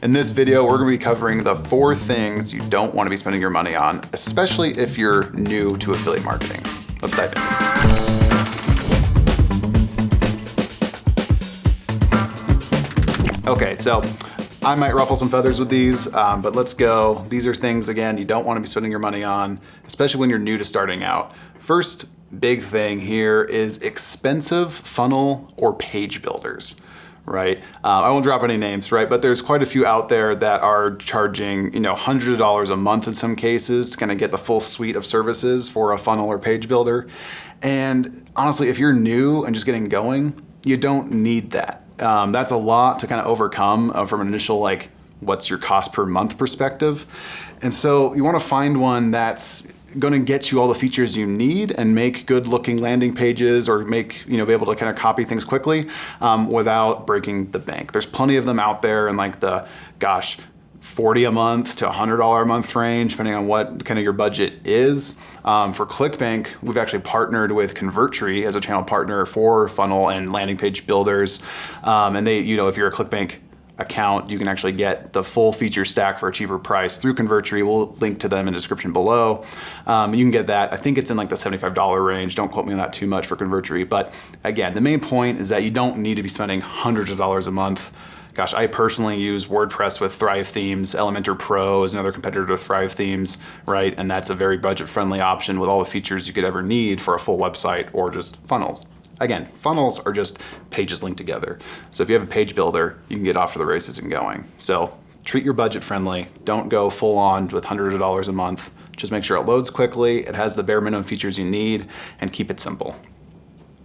In this video, we're gonna be covering the 4 things you don't wanna be spending your money on, especially if you're new to affiliate marketing. Let's dive in. Okay, so I might ruffle some feathers with these, but let's go. These are things, again, you don't wanna be spending your money on, especially when you're new to starting out. First big thing here is expensive funnel or page builders. Right? I won't drop any names, right? But there's quite a few out there that are charging, hundreds of dollars a month in some cases to kind of get the full suite of services for a funnel or page builder. And honestly, if you're new and just getting going, you don't need that. That's a lot to kind of overcome from an initial, what's your cost per month perspective. And so you want to find one that's going to get you all the features you need and make good looking landing pages or be able to kind of copy things quickly without breaking the bank. There's plenty of them out there in the $40 a month to $100 a month range, depending on what kind of your budget is. For ClickBank, we've actually partnered with Convertri as a channel partner for funnel and landing page builders. And they, if you're a ClickBank account, you can actually get the full feature stack for a cheaper price through Convertri. We'll link to them in the description below. You can get that. I think it's in the $75 range. Don't quote me on that too much for Convertri. But again, the main point is that you don't need to be spending hundreds of dollars a month. Gosh, I personally use WordPress with Thrive Themes. Elementor Pro is another competitor to Thrive Themes, right? And that's a very budget-friendly option with all the features you could ever need for a full website or just funnels. Again, funnels are just pages linked together. So if you have a page builder, you can get off to the races and going. So treat your budget friendly. Don't go full on with hundreds of dollars a month. Just make sure it loads quickly, it has the bare minimum features you need, and keep it simple.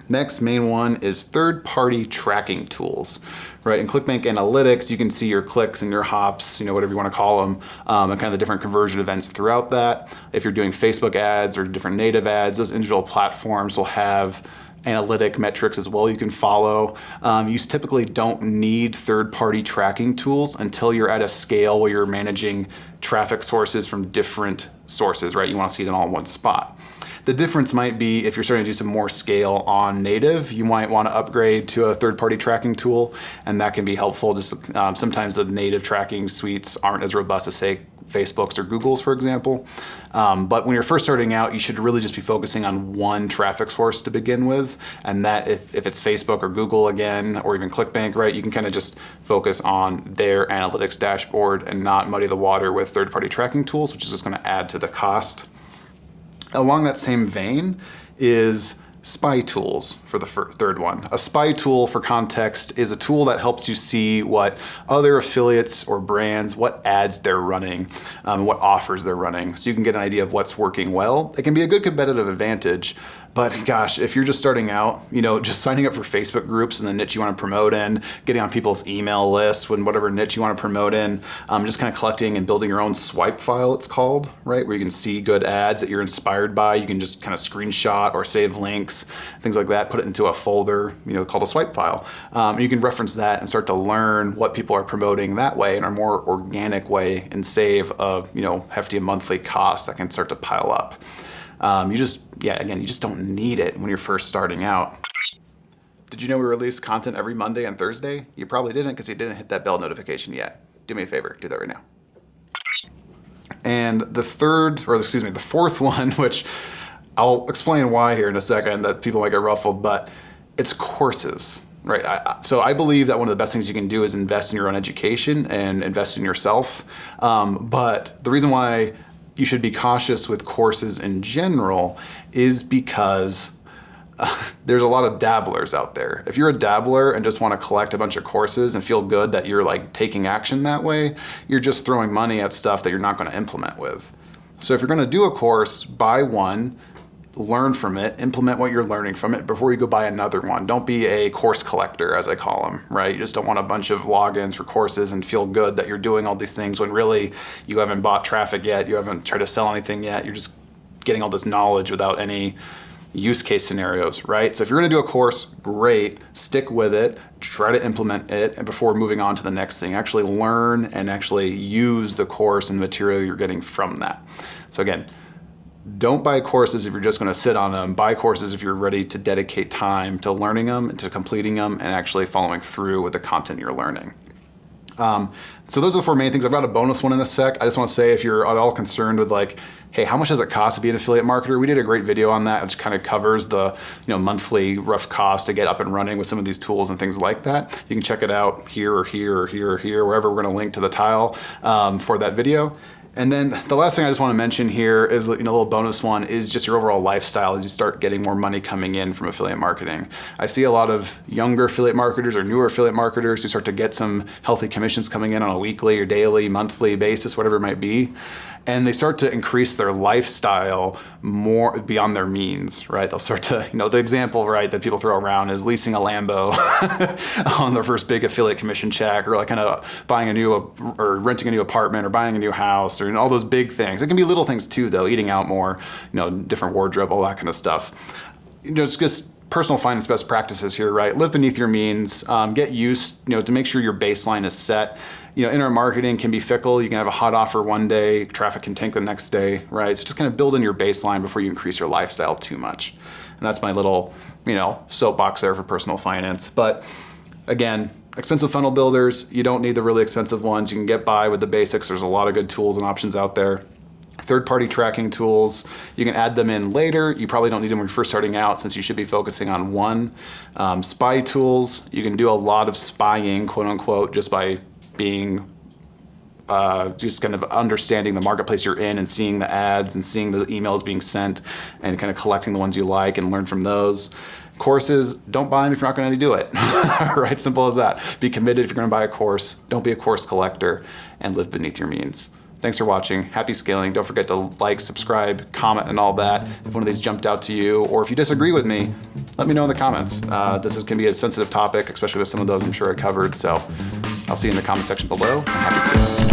Next main one is third-party tracking tools, right? In ClickBank Analytics, you can see your clicks and your hops, whatever you want to call them, and kind of the different conversion events throughout that. If you're doing Facebook ads or different native ads, those individual platforms will have analytic metrics as well you can follow. You typically don't need third-party tracking tools until you're at a scale where you're managing traffic sources from different sources, right? You want to see it all in one spot. The difference might be if you're starting to do some more scale on native, you might want to upgrade to a third-party tracking tool, and that can be helpful. Just sometimes the native tracking suites aren't as robust as, say, Facebook's or Google's, for example. But when you're first starting out, you should really just be focusing on one traffic source to begin with. And that if it's Facebook or Google again, or even ClickBank, right, you can kind of just focus on their analytics dashboard and not muddy the water with third-party tracking tools, which is just going to add to the cost. Along that same vein is spy tools for the third one. A spy tool, for context, is a tool that helps you see what other affiliates or brands, what ads they're running, what offers they're running, so you can get an idea of what's working well. It can be a good competitive advantage, but gosh, if you're just starting out, just signing up for Facebook groups in the niche you want to promote in, getting on people's email lists when whatever niche you want to promote in, just kind of collecting and building your own swipe file, it's called, right? Where you can see good ads that you're inspired by. You can just kind of screenshot or save links, things like that, put it into a folder, called a swipe file. And you can reference that and start to learn what people are promoting that way in a more organic way and save a, hefty monthly cost that can start to pile up. You just don't need it when you're first starting out. Did you know we release content every Monday and Thursday? You probably didn't because you didn't hit that bell notification yet. Do me a favor, do that right now. And the fourth one, which I'll explain why here in a second, that people might get ruffled, but it's courses, right? So I believe that one of the best things you can do is invest in your own education and invest in yourself. But the reason why you should be cautious with courses in general is because there's a lot of dabblers out there. If you're a dabbler and just want to collect a bunch of courses and feel good that you're taking action that way, you're just throwing money at stuff that you're not going to implement with. So if you're going to do a course, buy one, learn from it, implement what you're learning from it before you go buy another one. Don't be a course collector, as I call them, right? You just don't want a bunch of logins for courses and feel good that you're doing all these things when really you haven't bought traffic yet, you haven't tried to sell anything yet, you're just getting all this knowledge without any use case scenarios, right? So if you're gonna do a course, great, stick with it, try to implement it, and before moving on to the next thing, actually learn and actually use the course and the material you're getting from that. So again, don't buy courses if you're just going to sit on them. Buy courses if you're ready to dedicate time to learning them, and to completing them, and actually following through with the content you're learning. So those are the 4 main things. I've got a bonus one in a sec. I just want to say, if you're at all concerned with like, hey, how much does it cost to be an affiliate marketer? We did a great video on that, which kind of covers the monthly rough cost to get up and running with some of these tools and things like that. You can check it out here or here or here or here, wherever. We're going to link to the tile for that video. And then the last thing I just want to mention here is, a little bonus one is just your overall lifestyle as you start getting more money coming in from affiliate marketing. I see a lot of younger affiliate marketers or newer affiliate marketers who start to get some healthy commissions coming in on a weekly or daily, monthly basis, whatever it might be. And they start to increase their lifestyle more beyond their means, right? They'll start to, the example, right, that people throw around is leasing a Lambo on their first big affiliate commission check, or like kind of buying or renting a new apartment, or buying a new house, or all those big things. It can be little things too, though, eating out more, different wardrobe, all that kind of stuff. It's just personal finance best practices here, right? Live beneath your means, get used, to make sure your baseline is set. Internet marketing can be fickle. You can have a hot offer one day, traffic can tank the next day, right? So just kind of build in your baseline before you increase your lifestyle too much. And that's my little, soapbox there for personal finance. But again, expensive funnel builders, you don't need the really expensive ones. You can get by with the basics. There's a lot of good tools and options out there. Third-party tracking tools, you can add them in later. You probably don't need them when you're first starting out, since you should be focusing on one. Spy tools, you can do a lot of spying, quote unquote, just by being just kind of understanding the marketplace you're in and seeing the ads and seeing the emails being sent and kind of collecting the ones you like and learn from those. Courses, don't buy them if you're not going to do it. Right? Simple as that. Be committed if you're going to buy a course. Don't be a course collector, and live beneath your means. Thanks for watching. Happy scaling. Don't forget to like, subscribe, comment, and all that. If one of these jumped out to you, or if you disagree with me, let me know in the comments. This can be a sensitive topic, especially with some of those I'm sure I covered. So I'll see you in the comment section below. Happy scaling.